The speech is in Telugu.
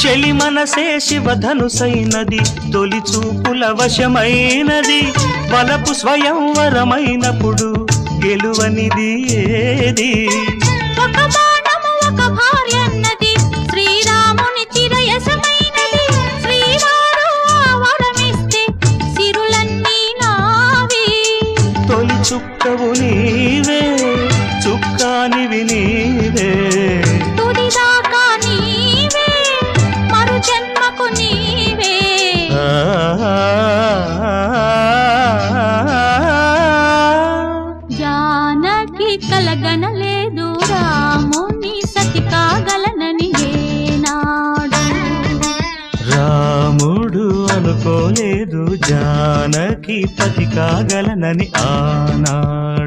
చెలి మనసే శివధనుసైనది, తొలి చూపుల వశమైనది, బలపు స్వయంవరమైనప్పుడు గెలువనిది ఏది? ఒక బాణము ఒక భార్యన్నది, శ్రీరాముని చిరయసమైనది, శ్రీవారు ఆ వరమిస్తే సిరులన్నీ నావి. తొలి చుక్కవు నీవే, చుక్కానివి నీవే, తుదిదాకా నీవే, మరు జన్మకు నీవే. జానకి కలగనలేదు రాముని సతి కాగలనని ఏనాడు, రాముడు అనుకోలేదు జానకి పతి కాగలనని ఆనాడు.